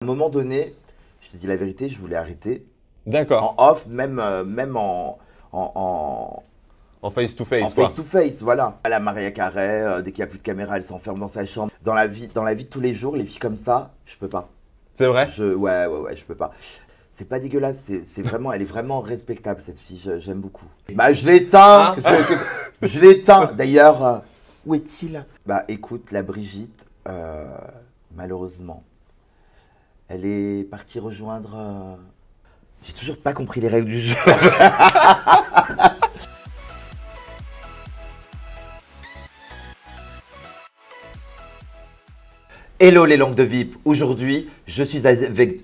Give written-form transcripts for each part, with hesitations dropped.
À un moment donné, je te dis la vérité, je voulais arrêter. D'accord. En off, même En face to en face, face quoi. to face, voilà. La Maria Carré, dès qu'il n'y a plus de caméra, elle s'enferme dans sa chambre. Dans la vie de tous les jours, les filles comme ça, je peux pas. C'est vrai? Ouais, je peux pas. C'est pas dégueulasse, c'est vraiment, elle est vraiment respectable cette fille, j'aime beaucoup. Bah je l'éteins, Hein? je l'éteins. D'ailleurs, où est-il? Bah écoute, la Brigitte, malheureusement, elle est partie rejoindre. J'ai toujours pas compris les règles du jeu. Hello les langues de VIP, aujourd'hui je suis avec...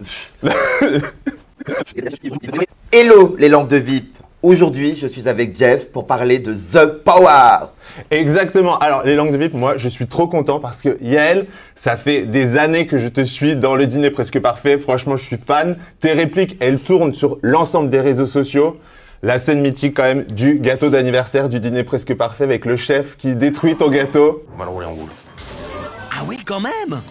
Hello les langues de VIP, aujourd'hui je suis avec Jeff pour parler de The Power. Exactement. Alors, les langues de VIP, moi, je suis trop content parce que Yael, ça fait des années que je te suis dans le dîner presque parfait. Franchement, je suis fan. Tes répliques, elles tournent sur l'ensemble des réseaux sociaux. La scène mythique quand même du gâteau d'anniversaire du dîner presque parfait avec le chef qui détruit ton gâteau. On va le rouler en boule. Ah oui, quand même.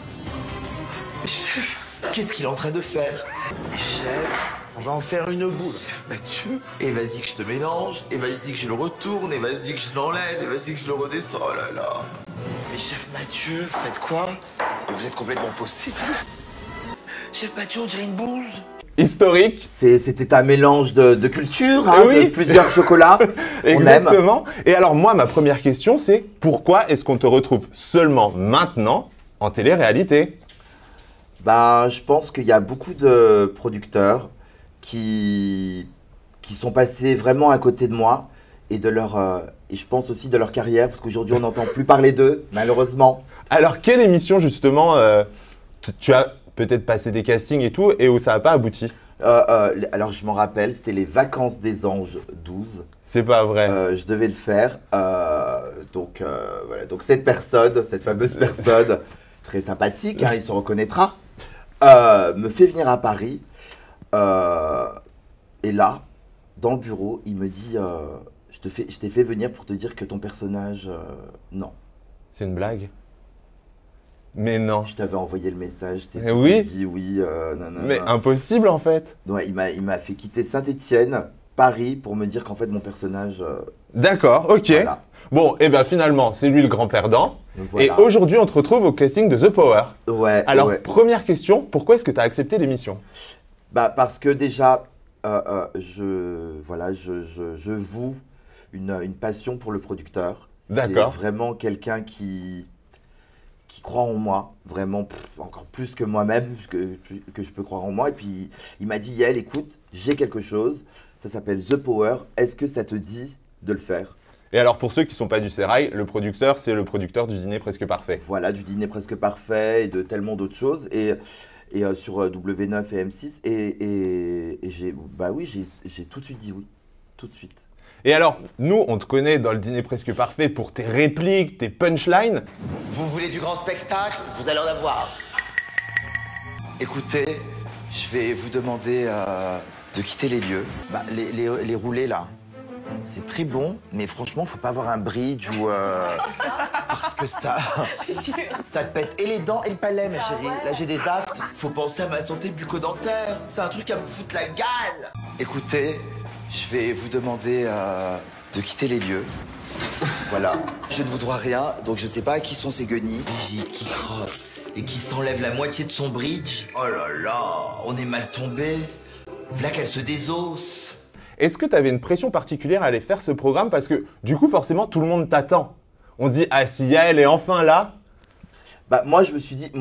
Chef, qu'est-ce qu'il est en train de faire? Chef, on va en faire une boule. Chef Mathieu, et vas-y que je te mélange, et vas-y que je le retourne, et vas-y que je l'enlève, et vas-y que je le redescends. Oh là là. Mais chef Mathieu, faites quoi? Vous êtes complètement possédé. Chef Mathieu, on dirait une bouse. Historique. C'était un mélange de culture, hein, Oui. de plusieurs chocolats. On aime. Exactement. Et alors, moi, ma première question, c'est pourquoi est-ce qu'on te retrouve seulement maintenant en télé-réalité? Ben, je pense qu'il y a beaucoup de producteurs qui sont passés vraiment à côté de moi et de leur et je pense aussi de leur carrière parce qu'aujourd'hui on n'entend plus parler d'eux malheureusement. Alors, quelle émission, justement, tu as peut-être passé des castings et tout, et où ça n'a pas abouti? Alors je m'en rappelle, c'était les Vacances des Anges 12. C'est pas vrai. Je devais le faire. Voilà. Donc cette personne, cette fameuse personne, très sympathique, hein, il se reconnaîtra, me fait venir à Paris. Et là, dans le bureau, il me dit je t'ai fait venir pour te dire que ton personnage, non. C'est une blague? Mais non. Je t'avais envoyé le message, je t'ai Eh oui. dit oui, non, non, Mais non. impossible, en fait. Ouais, il m'a fait quitter Saint-Étienne, Paris, pour me dire qu'en fait mon personnage. D'accord, ok. Voilà. Bon, et bien finalement, c'est lui le grand perdant. Voilà. Et aujourd'hui, on te retrouve au casting de The Power. Ouais. Alors, ouais. première question, pourquoi est-ce que tu as accepté l'émission? Bah, parce que déjà, je voue une passion pour le producteur. D'accord. C'est vraiment quelqu'un qui croit en moi, vraiment encore plus que moi-même, que je peux croire en moi. Et puis, il m'a dit, Yael, écoute, j'ai quelque chose, ça s'appelle The Power, est-ce que ça te dit de le faire? Et alors, pour ceux qui ne sont pas du Sérail, le producteur, c'est le producteur du dîner presque parfait. Voilà, du dîner presque parfait et de tellement d'autres choses. Et sur W9 et M6. Et j'ai tout de suite dit oui. Tout de suite. Et alors, nous, on te connaît dans le dîner presque parfait pour tes répliques, tes punchlines. Vous voulez du grand spectacle? Vous allez en avoir. Écoutez, je vais vous demander de quitter les lieux. Bah, les roulés là, c'est très bon, mais franchement, faut pas avoir un bridge ou. Parce que ça te pète et les dents et le palais, ma chérie. Là, j'ai des aftes. Faut penser à ma santé bucco-dentaire. C'est un truc à me foutre la gale. Écoutez, je vais vous demander de quitter les lieux. Voilà. Je ne vous dois rien, donc je ne sais pas qui sont ces guenilles. Brigitte qui croque et qui s'enlève la moitié de son bridge. Oh là là, on est mal tombé. Voilà qu'elle se désosse. Est-ce que tu avais une pression particulière à aller faire ce programme? Parce que du coup, forcément, tout le monde t'attend. On se dit, ah, si Yael est enfin là. Bah, moi, je me suis dit,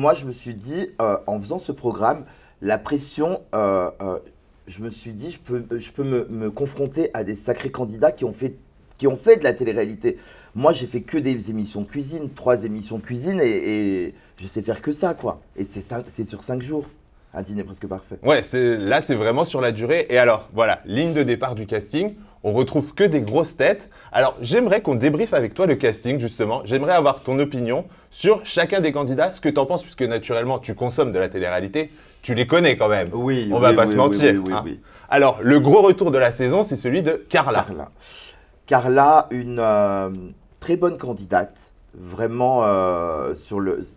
en faisant ce programme, la pression, je me suis dit, je peux me confronter à des sacrés candidats qui ont fait de la télé-réalité. Moi, j'ai fait que des émissions de cuisine, 3 émissions de cuisine, et je sais faire que ça, quoi. Et c'est sur 5 jours, un dîner presque parfait. Ouais, là, c'est vraiment sur la durée. Et alors, voilà, ligne de départ du casting. On retrouve que des grosses têtes. Alors, j'aimerais qu'on débriefe avec toi le casting, justement. J'aimerais avoir ton opinion sur chacun des candidats, ce que tu en penses, puisque naturellement, tu consommes de la télé-réalité. Tu les connais quand même. Oui, On va pas se mentir. Oui. Alors, le gros retour de la saison, c'est celui de Carla. Carla, une très bonne candidate. Vraiment,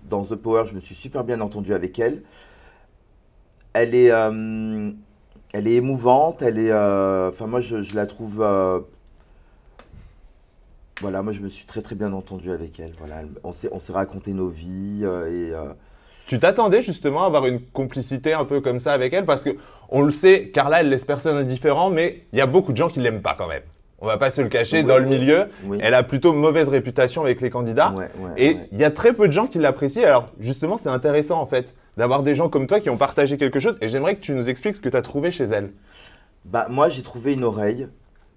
dans The Power, je me suis super bien entendu avec elle. elle est émouvante, enfin moi je la trouve, voilà, moi je me suis très très bien entendu avec elle, voilà, on s'est raconté nos vies Tu t'attendais justement à avoir une complicité un peu comme ça avec elle? Parce que on le sait, Carla, elle laisse personne indifférent, mais il y a beaucoup de gens qui l'aiment pas quand même. On va pas se le cacher, dans le milieu, elle a plutôt mauvaise réputation avec les candidats. Et il y a très peu de gens qui l'apprécient. Alors justement, c'est intéressant en fait d'avoir des gens comme toi qui ont partagé quelque chose. Et j'aimerais que tu nous expliques ce que tu as trouvé chez elle. Bah moi j'ai trouvé une oreille,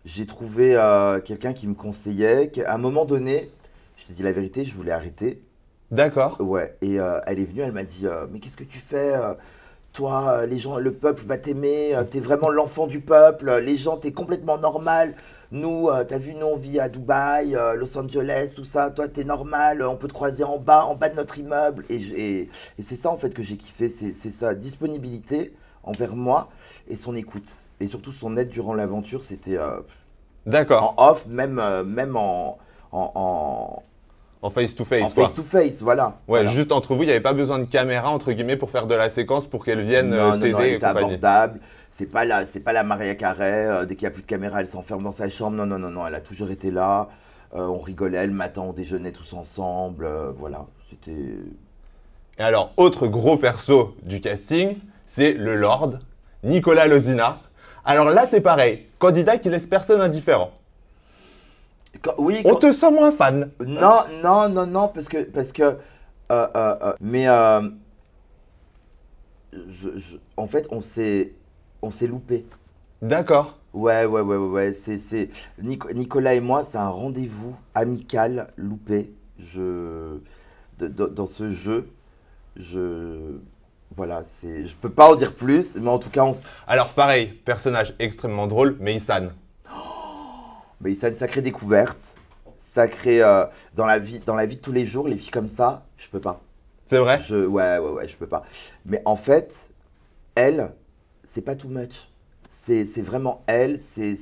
j'ai trouvé quelqu'un qui me conseillait, qu'à un moment donné, je te dis la vérité, je voulais arrêter. D'accord. Ouais, et elle est venue, elle m'a dit mais qu'est-ce que tu fais toi, les gens, le peuple va t'aimer, t'es vraiment l'enfant du peuple, les gens, t'es complètement normal. Nous, t'as vu, nous on vit à Dubaï, Los Angeles, tout ça, toi t'es normal, on peut te croiser en bas de notre immeuble. Et c'est ça en fait que j'ai kiffé, c'est sa disponibilité envers moi et son écoute. Et surtout son aide durant l'aventure, c'était D'accord. en off, même En face-to-face, en quoi. face-to-face, voilà. Ouais, Voilà. juste entre vous, il n'y avait pas besoin de caméra, entre guillemets, pour faire de la séquence, pour qu'elle vienne Non, t'aider elle et était compagnie. abordable. C'est pas la Maria Carré. Dès qu'il n'y a plus de caméra, elle s'enferme dans sa chambre. Non. Elle a toujours été là. On rigolait le matin, on déjeunait tous ensemble. Voilà. C'était. Et alors, autre gros perso du casting, c'est le Lord, Nicolas Lozina. Alors là, c'est pareil. Candidat qui laisse personne indifférent. Oui. On te sent moins fan. Non, parce que. Mais. En fait, on s'est loupé. D'accord. Ouais. Nicolas et moi, c'est un rendez-vous amical loupé. Dans ce jeu, voilà, je peux pas en dire plus, mais en tout cas, Alors pareil, personnage extrêmement drôle, mais Issane. mais c'est une sacrée découverte, dans la vie de tous les jours, les filles comme ça, je peux pas. C'est vrai? Ouais, je peux pas. Mais en fait, elle, c'est pas too much. C'est vraiment elle, c'est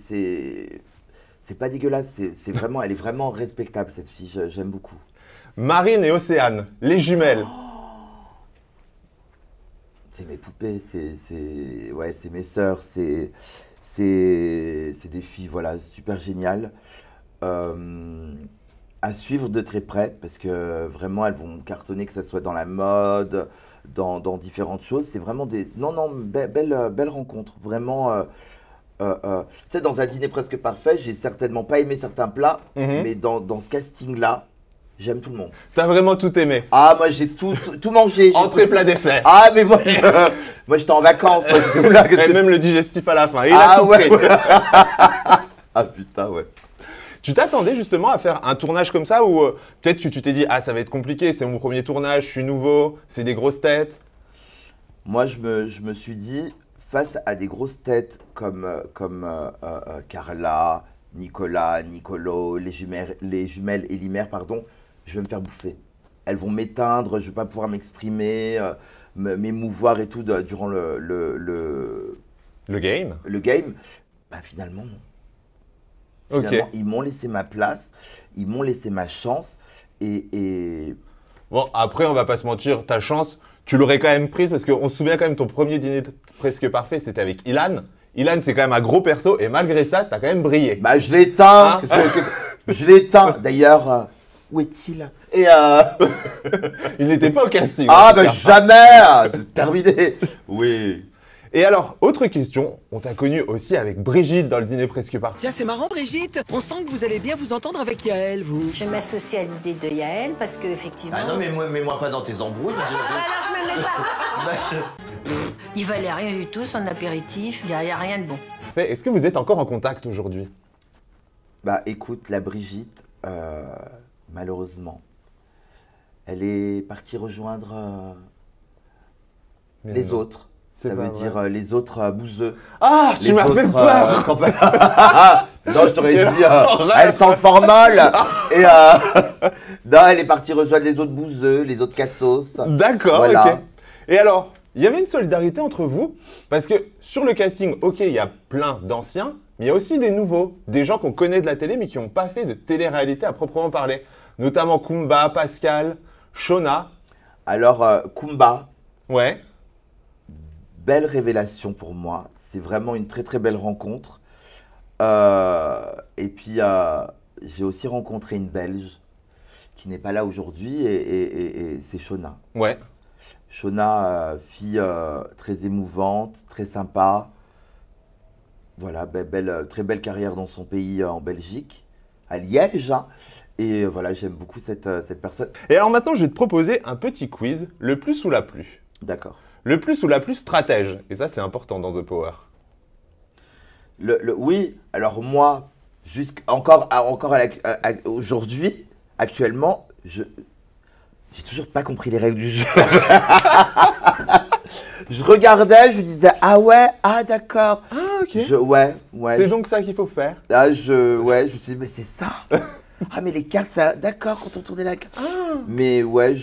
pas dégueulasse, vraiment, elle est vraiment respectable cette fille, j'aime beaucoup. Marine et Océane, les jumelles. C'est mes poupées, c'est mes sœurs, c'est des filles, voilà, super géniales. À suivre de très près, parce que vraiment, elles vont cartonner, que ce soit dans la mode, dans différentes choses. C'est vraiment des... Non, belle rencontre. Vraiment, tu sais, dans un dîner presque parfait, j'ai certainement pas aimé certains plats, mais dans ce casting-là, j'aime tout le monde. T'as vraiment tout aimé? Ah, moi, j'ai tout mangé. Entrée, plat, dessert. Ah, mais moi, j'étais en vacances. Moi, j'étais où là? Et même le digestif à la fin. Il a tout pris. Ouais. Ah, putain, ouais. Tu t'attendais justement à faire un tournage comme ça ou peut-être que tu t'es dit « Ah, ça va être compliqué, c'est mon premier tournage, je suis nouveau, c'est des grosses têtes ». Moi, je me suis dit, face à des grosses têtes comme Carla, Nicolas, Nicolo, les jumelles Elimère, pardon, je vais me faire bouffer. Elles vont m'éteindre, je ne vais pas pouvoir m'exprimer, m'émouvoir et tout durant le game. Bah, finalement, non. Ok. Finalement, ils m'ont laissé ma place, ils m'ont laissé ma chance et... Bon, après, on va pas se mentir, ta chance, tu l'aurais quand même prise parce qu'on se souvient quand même ton premier dîner presque parfait, c'était avec Ilan. Ilan, c'est quand même un gros perso et malgré ça, t'as quand même brillé. Bah, je l'ai éteint. Je l'ai éteint. D'ailleurs, où est-il? Et Il n'était pas au casting. Ah, bah jamais. Terminé. Oui. Et alors, autre question, on t'a connu aussi avec Brigitte dans le dîner presque parfait. Tiens, c'est marrant, Brigitte. On sent que vous allez bien vous entendre avec Yael, vous. Je m'associe à l'idée de Yael parce que effectivement. Ah non, mais mets-moi pas dans tes embrouilles. Alors je me mets pas. Il valait rien du tout son apéritif, il n'y a rien de bon. Est-ce que vous êtes encore en contact aujourd'hui? Bah, écoute, la Brigitte, malheureusement, elle est partie rejoindre les autres. Ça veut dire les autres bouseux. Ah, tu m'as fait peur. Non, je t'aurais dit, elle s'en formole. Et non, elle est partie rejoindre les autres bouseux, les autres cassos. D'accord, Voilà. ok. Et alors, il y avait une solidarité entre vous, parce que sur le casting, ok, il y a plein d'anciens, mais il y a aussi des nouveaux, des gens qu'on connaît de la télé, mais qui n'ont pas fait de télé-réalité à proprement parler. Notamment Kumba, Pascal, Shona. Alors, Kumba. Ouais. belle révélation pour moi. C'est vraiment une très très belle rencontre. Et puis, j'ai aussi rencontré une Belge qui n'est pas là aujourd'hui et c'est Shona. Ouais. Shona, fille très émouvante, très sympa. Voilà, très belle carrière dans son pays en Belgique, à Liège. Hein. Et voilà, j'aime beaucoup cette personne. Et alors maintenant, je vais te proposer un petit quiz, le plus ou la plus. D'accord. Le plus ou la plus stratège. Et ça, c'est important dans The Power. Oui, alors moi, encore aujourd'hui, actuellement, j'ai toujours pas compris les règles du jeu. Je regardais, je me disais, ah ouais, ah d'accord. Ah, ok. Ouais. C'est donc ça qu'il faut faire. Je me suis dit, mais c'est ça. Ah, mais les cartes, ça, d'accord, quand on tournait la carte. Ah. Mais ouais,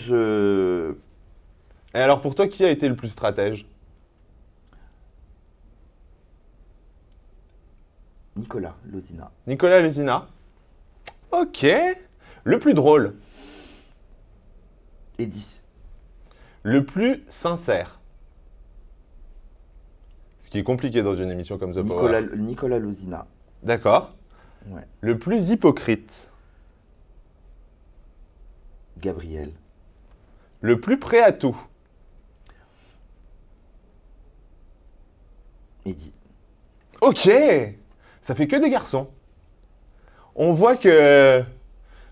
Et alors pour toi, qui a été le plus stratège? Nicolas Lozina. Nicolas Lezina. Ok. Le plus drôle. Eddie. Le plus sincère. Ce qui est compliqué dans une émission comme The Power. Nicolas Lozina. D'accord. Ouais. Le plus hypocrite. Gabriel. Le plus prêt à tout. Eddie. Ok. Ça fait que des garçons. On voit que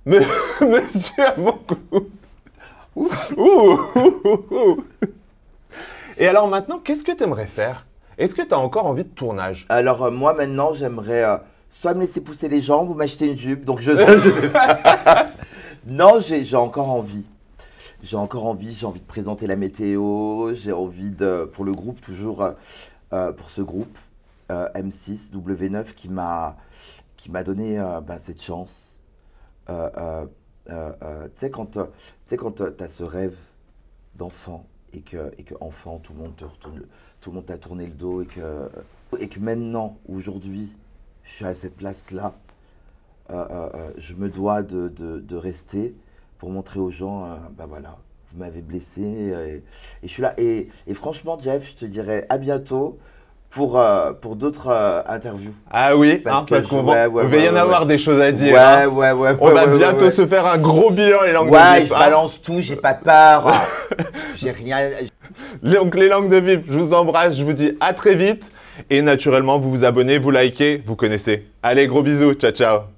monsieur a beaucoup. Ouh. Et alors maintenant, qu'est-ce que tu aimerais faire? Est-ce que tu as encore envie de tournage? Alors moi maintenant, j'aimerais soit me laisser pousser les jambes ou m'acheter une jupe. Donc non, j'ai encore envie. J'ai encore envie. J'ai envie de présenter la météo. J'ai envie pour le groupe toujours, pour ce groupe M6 W9 qui m'a donné cette chance. Tu sais quand tu as ce rêve d'enfant et que enfant tout le monde t'a tourné le dos et que maintenant aujourd'hui je suis à cette place là, je me dois de rester pour montrer aux gens voilà, vous m'avez blessé et je suis là et franchement Jeff, je te dirais à bientôt pour d'autres interviews. Ah oui, parce qu'on va y en avoir des choses à dire. On va bientôt se faire un gros bilan les langues de VIP. Je balance tout, j'ai pas peur. J'ai rien. Donc les langues de VIP, je vous embrasse, je vous dis à très vite. Et naturellement, vous vous abonnez, vous likez, vous connaissez. Allez, gros bisous, ciao ciao.